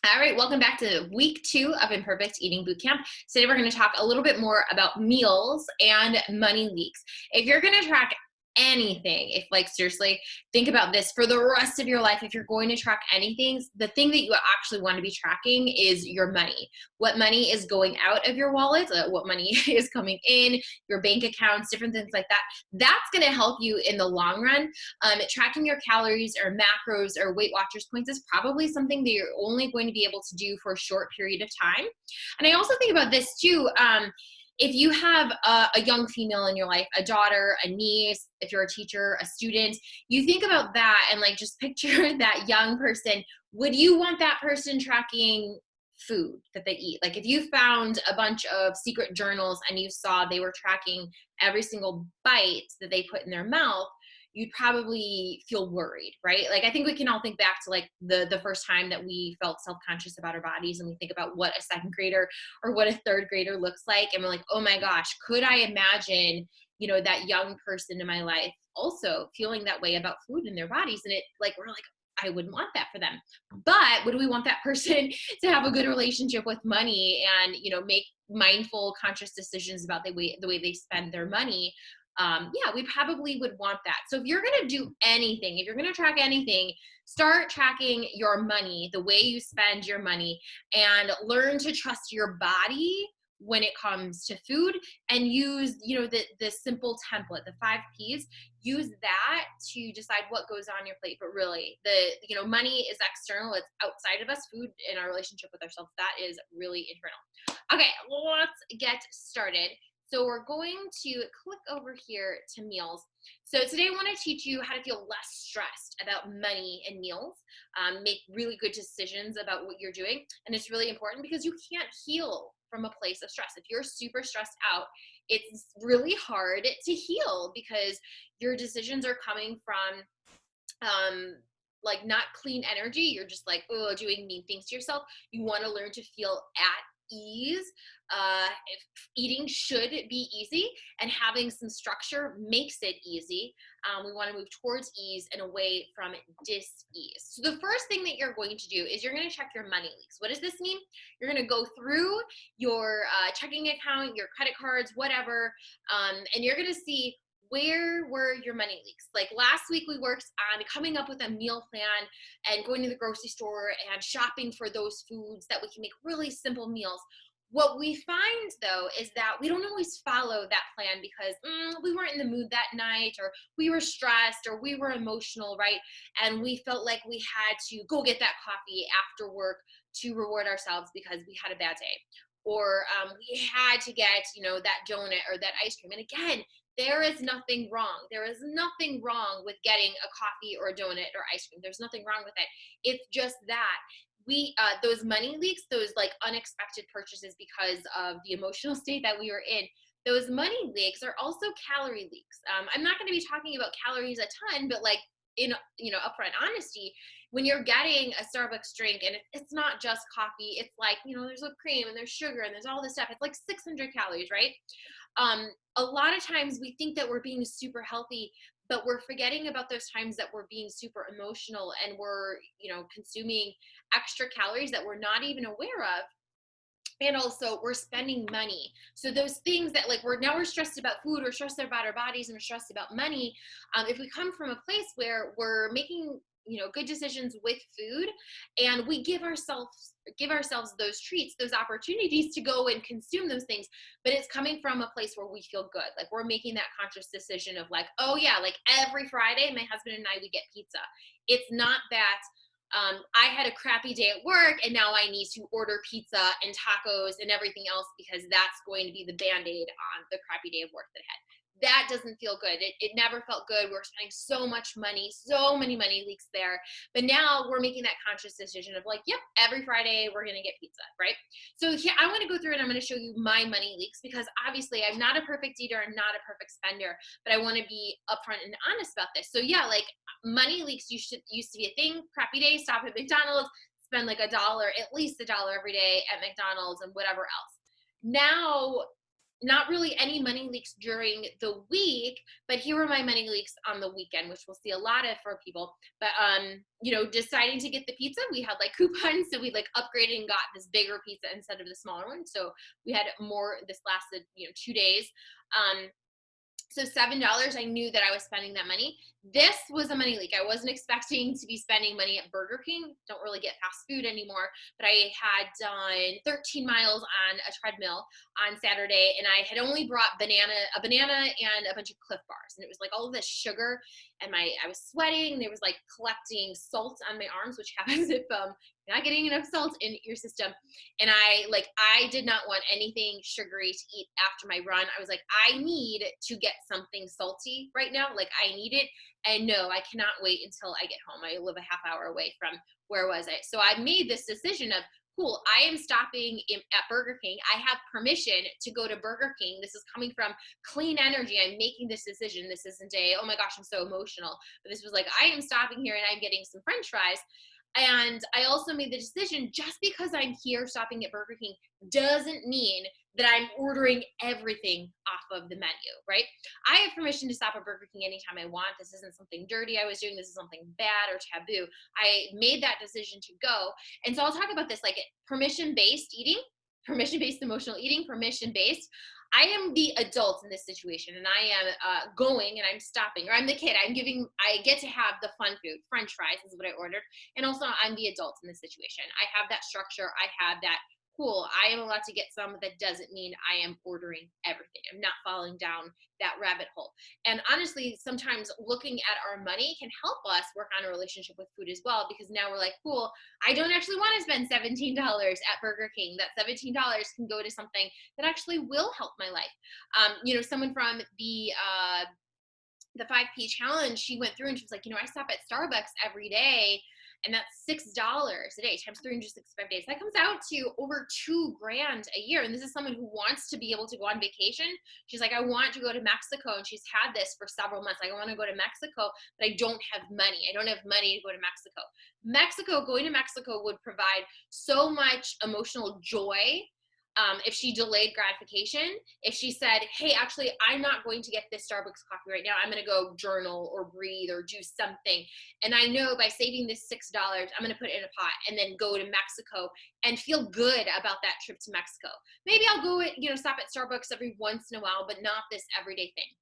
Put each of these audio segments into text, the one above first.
All right, welcome back to week 2 of Imperfect Eating Bootcamp. Today we're going to talk a little bit more about meals and money leaks. If you're going to track anything, if like seriously, think about this for the rest of your life. If you're going to track anything, the thing that you actually want to be tracking is your money. What money is going out of your wallet, what money is coming in, your bank accounts, different things like that. That's going to help you in the long run. Tracking your calories or macros or Weight Watchers points is probably something that you're only going to be able to do for a short period of time. And I also think about this too. If you have a young female in your life, a daughter, a niece, if you're a teacher, a student, you think about that and like just picture that young person. Would you want that person tracking food that they eat? Like if you found a bunch of secret journals and you saw they were tracking every single bite that they put in their mouth, you'd probably feel worried, right? Like I think we can all think back to like the first time that we felt self-conscious about our bodies, and we think about what a second grader or what a third grader looks like, and we're like, oh my gosh, could I imagine, that young person in my life also feeling that way about food in their bodies? And it like we're like, I wouldn't want that for them. But would we want that person to have a good relationship with money and make mindful, conscious decisions about the way they spend their money? Yeah, we probably would want that. So if you're going to do anything, if you're going to track anything, start tracking your money, the way you spend your money, and learn to trust your body when it comes to food, and use, the simple template, the 5 Ps. Use that to decide what goes on your plate. But really, money is external. It's outside of us. Food and our relationship with ourselves, that is really internal. Okay, let's get started. So we're going to click over here to meals. So today I want to teach you how to feel less stressed about money and meals, make really good decisions about what you're doing. And it's really important because you can't heal from a place of stress. If you're super stressed out, it's really hard to heal because your decisions are coming from like not clean energy. You're just like, oh, doing mean things to yourself. You want to learn to feel at ease. If eating should be easy, and having some structure makes it easy. We want to move towards ease and away from dis-ease. So the first thing that you're going to do is you're going to check your money leaks. What does this mean? You're going to go through your checking account, your credit cards, whatever, and you're going to see where were your money leaks. Like last week we worked on coming up with a meal plan and going to the grocery store and shopping for those foods that we can make really simple meals. What we find though is that we don't always follow that plan because we weren't in the mood that night, or we were stressed, or we were emotional, right? And we felt like we had to go get that coffee after work to reward ourselves because we had a bad day. Or we had to get, that donut or that ice cream. And again, there is nothing wrong. There is nothing wrong with getting a coffee or a donut or ice cream. There's nothing wrong with it. It's just that we those money leaks, those like unexpected purchases because of the emotional state that we were in, those money leaks are also calorie leaks. I'm not going to be talking about calories a ton, but like in upfront honesty, when you're getting a Starbucks drink and it's not just coffee, it's like there's whipped cream and there's sugar and there's all this stuff. It's like 600 calories, right? A lot of times we think that we're being super healthy, but we're forgetting about those times that we're being super emotional and we're consuming extra calories that we're not even aware of. And also we're spending money. So those things that like we're stressed about food, we're stressed about our bodies, and we're stressed about money. If we come from a place where we're making good decisions with food, and we give ourselves those treats, those opportunities to go and consume those things, but it's coming from a place where we feel good, like we're making that conscious decision of like, oh yeah, like every Friday my husband and I, we get pizza. It's not that I had a crappy day at work and now I need to order pizza and tacos and everything else because that's going to be the Band-Aid on the crappy day of work that I had. That doesn't feel good. It never felt good. We're spending so much money, so many money leaks there. But now we're making that conscious decision of like, yep, every Friday we're going to get pizza, right? So here, I want to go through and I'm going to show you my money leaks because obviously I'm not a perfect eater. I'm not a perfect spender, but I want to be upfront and honest about this. So yeah, like money leaks used to be a thing. Crappy day, stop at McDonald's, spend like $1, at least $1 every day at McDonald's and whatever else. Now not really any money leaks during the week, but here were my money leaks on the weekend, which we'll see a lot of for people. But you know, deciding to get the pizza, we had like coupons, so we like upgraded and got this bigger pizza instead of the smaller one. So we had more. This lasted, you know, 2 days. So $7, I knew that I was spending that money. This was a money leak. I wasn't expecting to be spending money at Burger King. Don't really get fast food anymore, but I had done 13 miles on a treadmill on Saturday, and I had only brought a banana and a bunch of Cliff Bars, and it was like all of this sugar, and I was sweating. There was like collecting salt on my arms, which happens if you're not getting enough salt in your system. And I did not want anything sugary to eat after my run. I was like, I need to get something salty right now. Like, I need it. And no, I cannot wait until I get home. I live a half hour away from where was I. So I made this decision of, cool, I am stopping at Burger King. I have permission to go to Burger King. This is coming from clean energy. I'm making this decision. This isn't oh my gosh, I'm so emotional. But this was like, I am stopping here and I'm getting some French fries. And I also made the decision, just because I'm here stopping at Burger King doesn't mean that I'm ordering everything off of the menu, right? I have permission to stop at Burger King anytime I want. This isn't something dirty I was doing. This is something bad or taboo. I made that decision to go. And so I'll talk about this, like permission-based eating, permission-based emotional eating, permission-based. I am the adult in this situation, and I am going and I'm stopping, or I'm the kid. I get to have the fun food. French fries is what I ordered. And also I'm the adult in this situation. I have that structure. I have that, cool, I am allowed to get some. That doesn't mean I am ordering everything. I'm not falling down that rabbit hole. And honestly, sometimes looking at our money can help us work on a relationship with food as well, because now we're like, cool, I don't actually want to spend $17 at Burger King. That $17 can go to something that actually will help my life. You know, someone from the 5P challenge, she went through and she was like, you know, I stop at Starbucks every day, and that's $6 a day times 365 days. That comes out to over $2,000 a year. And this is someone who wants to be able to go on vacation. She's like, I want to go to Mexico. And she's had this for several months. Like, I want to go to Mexico, but I don't have money. I don't have money to go to Mexico. Going to Mexico would provide so much emotional joy. If she delayed gratification, if she said, hey, actually, I'm not going to get this Starbucks coffee right now. I'm going to go journal or breathe or do something. And I know by saving this $6, I'm going to put it in a pot and then go to Mexico and feel good about that trip to Mexico. Maybe I'll go, stop at Starbucks every once in a while, but not this everyday thing.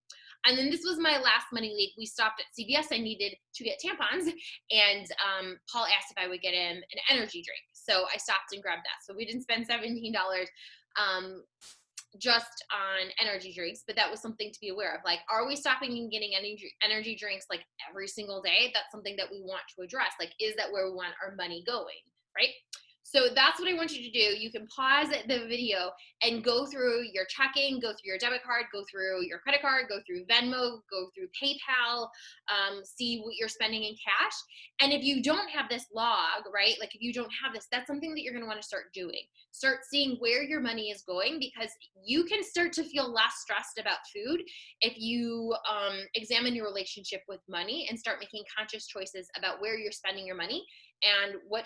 And then this was my last money leak. We stopped at CVS. I needed to get tampons, and Paul asked if I would get him an energy drink. So I stopped and grabbed that. So we didn't spend $17 just on energy drinks, but that was something to be aware of. Like, are we stopping and getting energy drinks like every single day? That's something that we want to address. Like, is that where we want our money going, right? So that's what I want you to do. You can pause the video and go through your checking, go through your debit card, go through your credit card, go through Venmo, go through PayPal, see what you're spending in cash. And if you don't have this log, right, like if you don't have this, that's something that you're going to want to start doing. Start seeing where your money is going, because you can start to feel less stressed about food if you examine your relationship with money and start making conscious choices about where you're spending your money and what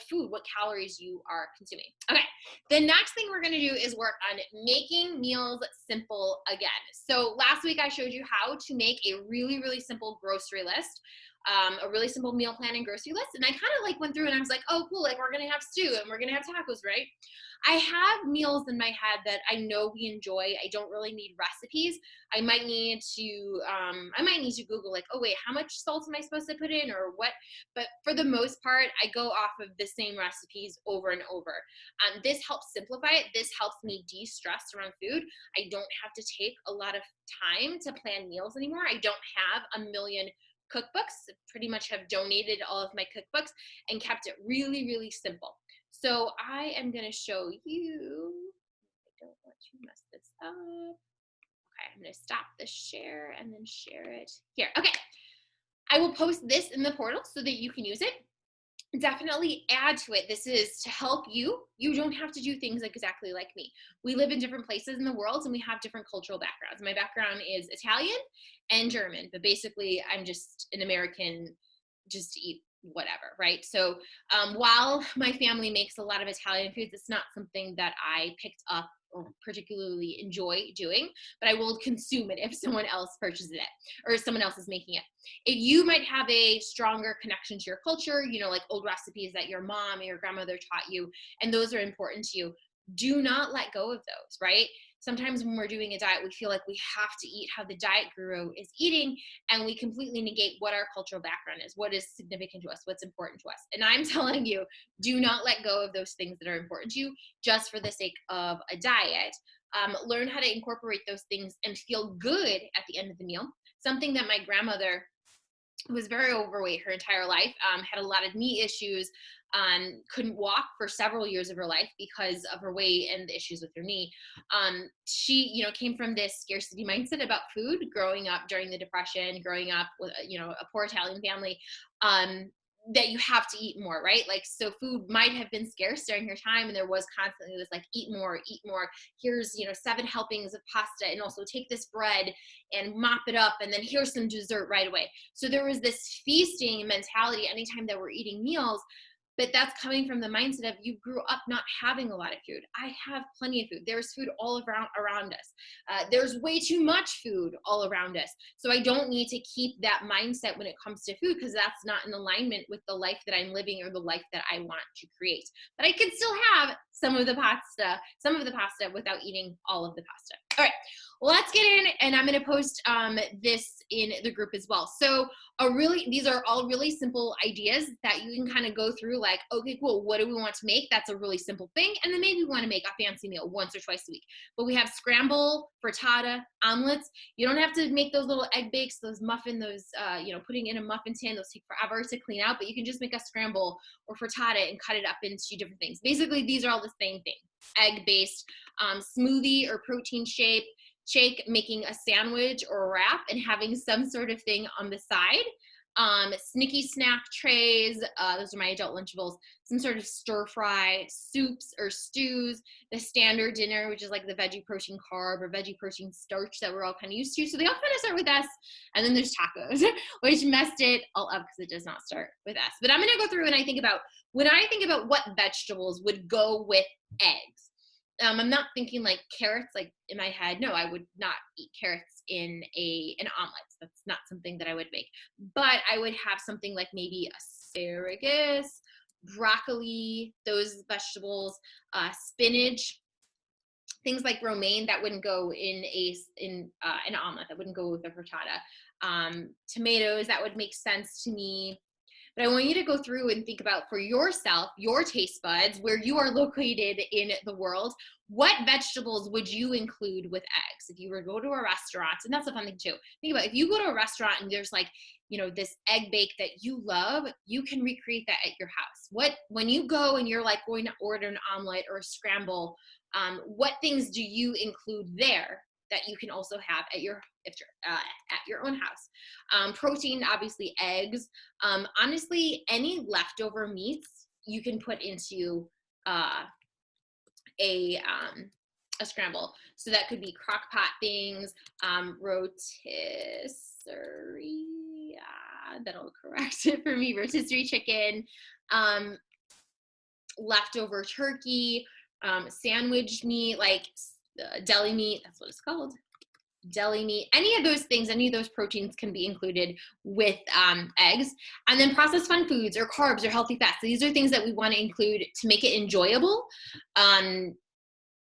calories you are consuming. Okay, the next thing we're gonna do is work on making meals simple again. So last week I showed you how to make a really, really simple grocery list, a really simple meal plan and grocery list. And I kind of like went through and I was like, oh, cool, like we're gonna have stew and we're gonna have tacos, right? I have meals in my head that I know we enjoy. I don't really need recipes. I might need to Google, like, oh wait, how much salt am I supposed to put in or what? But for the most part, I go off of the same recipes over and over. This helps simplify it. This helps me de-stress around food. I don't have to take a lot of time to plan meals anymore. I don't have a million cookbooks. Pretty much have donated all of my cookbooks and kept it really, really simple. So I am going to show you. I don't want to mess this up. Okay, I'm going to stop the share and then share it here. Okay, I will post this in the portal so that you can use it. Definitely add to it. This is to help you. You don't have to do things exactly like me. We live in different places in the world and we have different cultural backgrounds. My background is Italian and German, but basically I'm just an American, just to eat whatever, right? So while my family makes a lot of Italian foods, it's not something that I picked up or particularly enjoy doing, but I will consume it if someone else purchases it or someone else is making it. If you might have a stronger connection to your culture, you know, like old recipes that your mom or your grandmother taught you, and those are important to you, do not let go of those, right? Sometimes when we're doing a diet, we feel like we have to eat how the diet guru is eating, and we completely negate what our cultural background is, what is significant to us, what's important to us. And I'm telling you, do not let go of those things that are important to you just for the sake of a diet. Learn how to incorporate those things and feel good at the end of the meal. Something that my grandmother, who was very overweight her entire life, had a lot of knee issues, couldn't walk for several years of her life because of her weight and the issues with her knee. She, you know, came from this scarcity mindset about food, growing up during the Depression, growing up with, you know, a poor Italian family, that you have to eat more, right? Like, so food might have been scarce during her time, and there was constantly this like, eat more, eat more. Here's, you know, 7 helpings of pasta, and also take this bread and mop it up, and then here's some dessert right away. So there was this feasting mentality anytime that we're eating meals. But that's coming from the mindset of, you grew up not having a lot of food. I have plenty of food. There's food all around us. There's way too much food all around us. So I don't need to keep that mindset when it comes to food, because that's not in alignment with the life that I'm living or the life that I want to create. But I can still have some of the pasta without eating all of the pasta. All right, let's get in, and I'm going to post this in the group as well. So these are all really simple ideas that you can kind of go through, like, okay, cool, what do we want to make? That's a really simple thing. And then maybe we want to make a fancy meal once or twice a week. But we have scramble, frittata, omelets. You don't have to make those little egg bakes, those muffin, those, you know, putting in a muffin tin, those take forever to clean out, but you can just make a scramble or frittata and cut it up into different things. Basically, these are all the same thing. Egg-based smoothie or protein shake, making a sandwich or a wrap and having some sort of thing on the side. Snicky snack trays, those are my adult Lunchables, some sort of stir fry, soups or stews, the standard dinner, which is like the veggie protein carb or veggie protein starch that we're all kind of used to. So they all kind of start with S. And then there's tacos, which messed it all up because it does not start with S. But I'm going to go through and when I think about what vegetables would go with eggs. I'm not thinking like carrots, like in my head. No, I would not eat carrots in an omelet. That's not something that I would make. But I would have something like maybe asparagus, broccoli, those vegetables, spinach, things like romaine that wouldn't go in an omelet. That wouldn't go with a frittata. Tomatoes, that would make sense to me. But I want you to go through and think about, for yourself, your taste buds, where you are located in the world, what vegetables would you include with eggs? If you were to go to a restaurant, and that's a fun thing too. Think about, if you go to a restaurant and there's like, you know, this egg bake that you love, you can recreate that at your house. When you go and you're like going to order an omelet or a scramble, what things do you include there that you can also have at your own house? Protein, obviously eggs. Honestly, any leftover meats you can put into a scramble. So that could be crock pot things, rotisserie, that'll correct it for me, rotisserie chicken, leftover turkey, sandwich meat, like deli meat, that's what it's called. Deli meat, any of those things, any of those proteins can be included with eggs. And then processed fun foods or carbs or healthy fats. These are things that we want to include to make it enjoyable.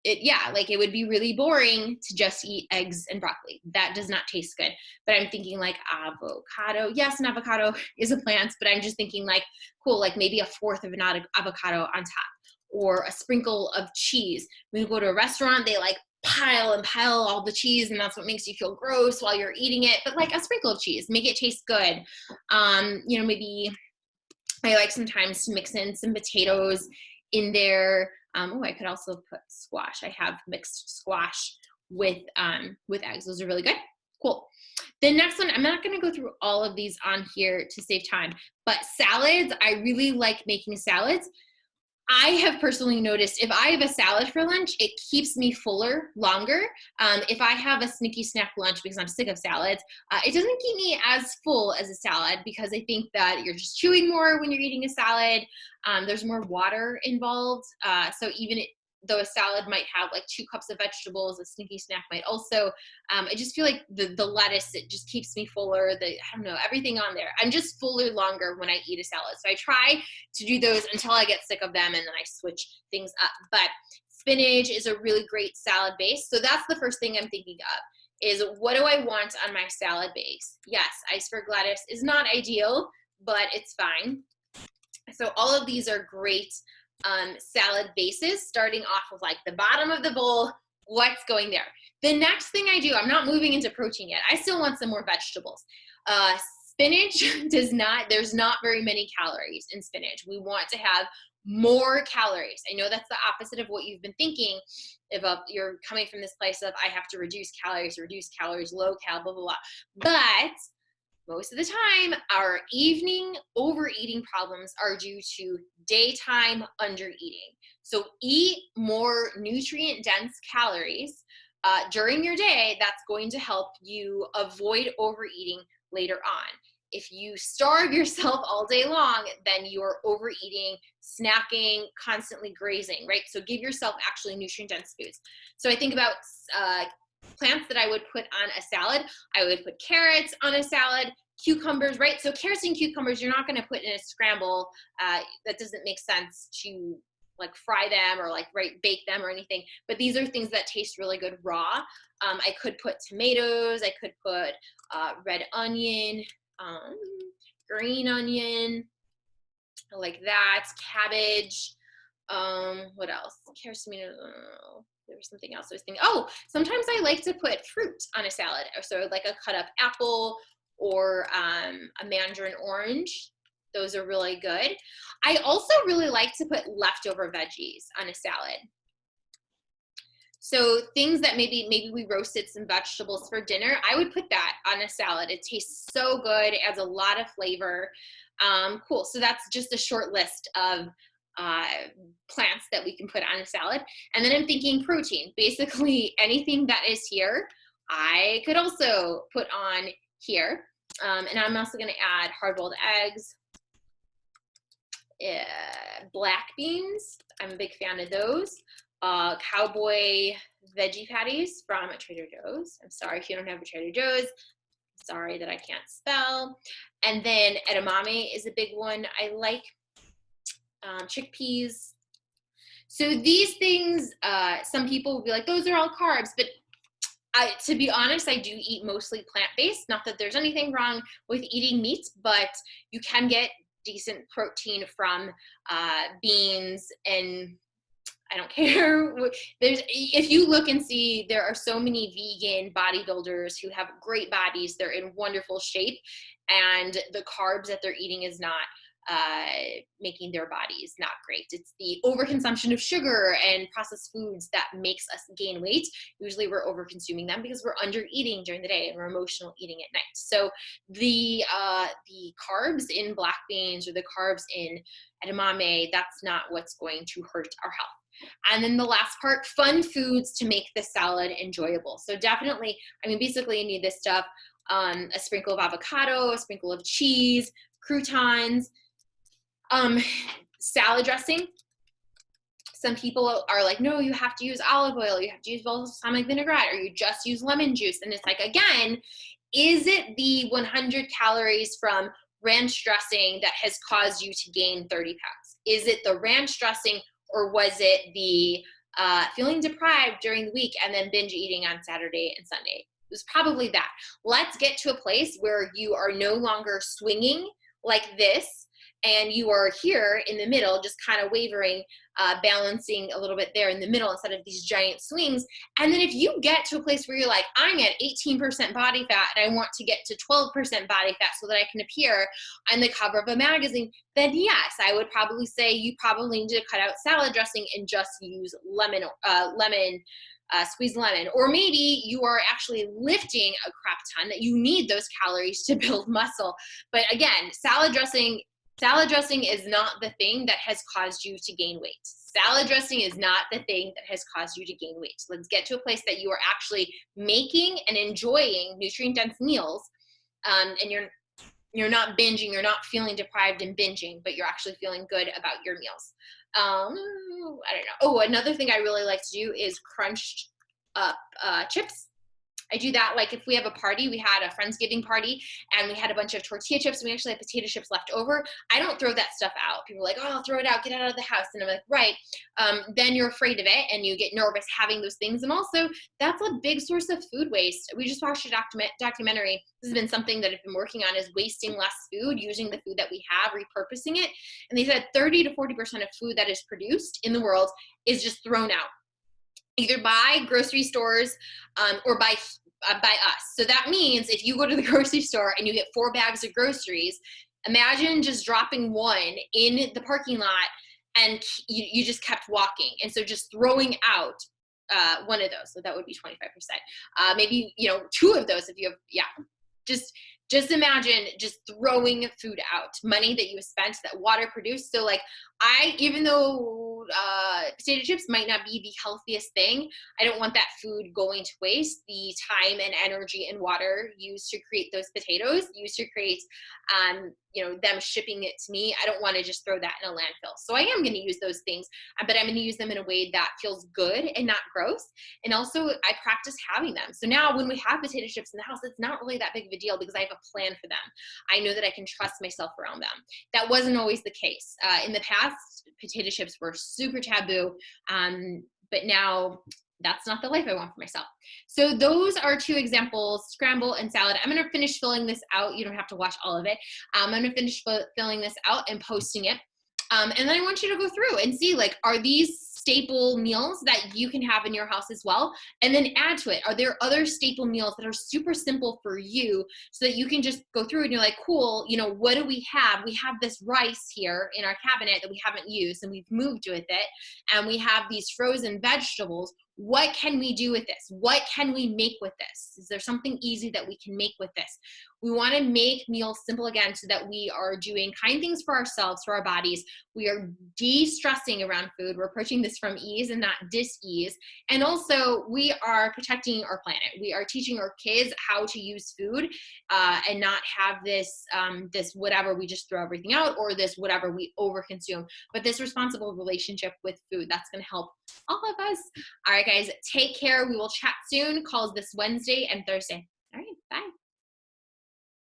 It would be really boring to just eat eggs and broccoli. That does not taste good. But I'm thinking like avocado. Yes, an avocado is a plant, but I'm just thinking like, cool, like maybe a fourth of an avocado on top, or a sprinkle of cheese. When you go to a restaurant, they like pile all the cheese, and that's what makes you feel gross while you're eating it. But like a sprinkle of cheese, make it taste good. Maybe I like sometimes to mix in some potatoes in there. I could also put squash. I have mixed squash with eggs. Those are really good. Cool. The next one, I'm not going to go through all of these on here to save time, but salads, I really like making salads. I have personally noticed if I have a salad for lunch, it keeps me fuller longer. If I have a sneaky snack lunch, because I'm sick of salads, it doesn't keep me as full as a salad, because I think that you're just chewing more when you're eating a salad. There's more water involved. So even though a salad might have like 2 cups of vegetables, a sneaky snack might also. I just feel like the lettuce, it just keeps me fuller. I don't know, everything on there. I'm just fuller longer when I eat a salad. So I try to do those until I get sick of them, and then I switch things up. But spinach is a really great salad base. So that's the first thing I'm thinking of, is what do I want on my salad base? Yes, iceberg lettuce is not ideal, but it's fine. So all of these are great salad bases, starting off of like the bottom of the bowl, what's going there. The next thing I do, I'm not moving into protein yet. I still want some more vegetables. Spinach there's not very many calories in spinach. We want to have more calories. I know that's the opposite of what you've been thinking. If you're coming from this place of, I have to reduce calories, low cal, blah, blah, blah. But most of the time, our evening overeating problems are due to daytime undereating. So eat more nutrient-dense calories during your day. That's going to help you avoid overeating later on. If you starve yourself all day long, then you're overeating, snacking, constantly grazing, right? So give yourself actually nutrient-dense foods. So I think about plants that I would put on a salad. I would put carrots on a salad, cucumbers, right? So carrots and cucumbers, you're not going to put in a scramble. That doesn't make sense to like fry them or like bake them or anything. But these are things that taste really good raw. I could put tomatoes. I could put red onion, green onion, like that, cabbage. What else? Carrots, tomatoes. There was something else I was thinking. Oh, sometimes I like to put fruit on a salad. So like a cut up apple or a mandarin orange. Those are really good. I also really like to put leftover veggies on a salad. So things that maybe we roasted some vegetables for dinner, I would put that on a salad. It tastes so good. It adds a lot of flavor. Cool. So that's just a short list of plants that we can put on a salad. And then I'm thinking protein. Basically anything that is here, I could also put on here. And I'm also going to add hard-boiled eggs, black beans. I'm a big fan of those. Cowboy veggie patties from Trader Joe's. I'm sorry if you don't have a Trader Joe's. Sorry that I can't spell. And then edamame is a big one. I like chickpeas. So these things, some people will be like, those are all carbs, but to be honest, I do eat mostly plant-based. Not that there's anything wrong with eating meat, but you can get decent protein from beans, and I don't care. If you look and see, there are so many vegan bodybuilders who have great bodies. They're in wonderful shape, and the carbs that they're eating is not making their bodies not great. It's the overconsumption of sugar and processed foods that makes us gain weight. Usually we're overconsuming them because we're under eating during the day and we're emotional eating at night. So the carbs in black beans or the carbs in edamame, that's not what's going to hurt our health. And then the last part, fun foods to make the salad enjoyable. So definitely, I mean, basically you need this stuff, a sprinkle of avocado, a sprinkle of cheese, croutons, salad dressing. Some people are like, no, you have to use olive oil, you have to use balsamic vinaigrette, or you just use lemon juice. And it's like, again, is it the 100 calories from ranch dressing that has caused you to gain 30 pounds? Is it the ranch dressing, or was it the feeling deprived during the week and then binge eating on Saturday and Sunday? It was probably that. Let's get to a place where you are no longer swinging like this, and you are here in the middle, just kind of wavering, balancing a little bit there in the middle instead of these giant swings. And then if you get to a place where you're like, I'm at 18% body fat and I want to get to 12% body fat so that I can appear on the cover of a magazine, then yes, I would probably say you probably need to cut out salad dressing and just use squeezed lemon. Or maybe you are actually lifting a crap ton that you need those calories to build muscle. But again, salad dressing is not the thing that has caused you to gain weight. Salad dressing is not the thing that has caused you to gain weight. So let's get to a place that you are actually making and enjoying nutrient-dense meals, and you're not binging, you're not feeling deprived and binging, but you're actually feeling good about your meals. I don't know. Oh, another thing I really like to do is crunched up chips. I do that like if we have a party, we had a Friendsgiving party and we had a bunch of tortilla chips and we actually had potato chips left over. I don't throw that stuff out. People are like, oh, I'll throw it out, get it out of the house. And I'm like, right. Then you're afraid of it and you get nervous having those things. And also that's a big source of food waste. We just watched a documentary. This has been something that I've been working on, is wasting less food, using the food that we have, repurposing it. And they said 30 to 40% of food that is produced in the world is just thrown out, either by grocery stores or by us. So that means if you go to the grocery store and you get 4 bags of groceries, imagine just dropping one in the parking lot and you just kept walking. And so just throwing out one of those. So that would be 25%. Maybe, 2 of those if you have, just imagine just throwing food out, money that you spent, that water produced. So like even though potato chips might not be the healthiest thing, I don't want that food going to waste. The time and energy and water used to create those potatoes, used to create, them shipping it to me, I don't want to just throw that in a landfill. So I am going to use those things, but I'm going to use them in a way that feels good and not gross. And also I practice having them. So now when we have potato chips in the house, it's not really that big of a deal because I have a plan for them. I know that I can trust myself around them. That wasn't always the case. In the past, potato chips were super taboo, but now that's not the life I want for myself. So those are 2 examples, scramble and salad. I'm going to finish filling this out. You don't have to watch all of it. I'm going to finish filling this out and posting it. And then I want you to go through and see, like, are these staple meals that you can have in your house as well? And then add to it. Are there other staple meals that are super simple for you so that you can just go through and you're like, cool, what do we have? We have this rice here in our cabinet that we haven't used and we've moved with it. And we have these frozen vegetables. What can we do with this? What can we make with this? Is there something easy that we can make with this? We want to make meals simple again so that we are doing kind things for ourselves, for our bodies. We are de-stressing around food. We're approaching this from ease and not dis-ease. And also we are protecting our planet. We are teaching our kids how to use food and not have this whatever, we just throw everything out, or this whatever, we overconsume. But this responsible relationship with food, that's going to help all of us. All right, guys, take care. We will chat soon. Calls this Wednesday and Thursday. All right, bye.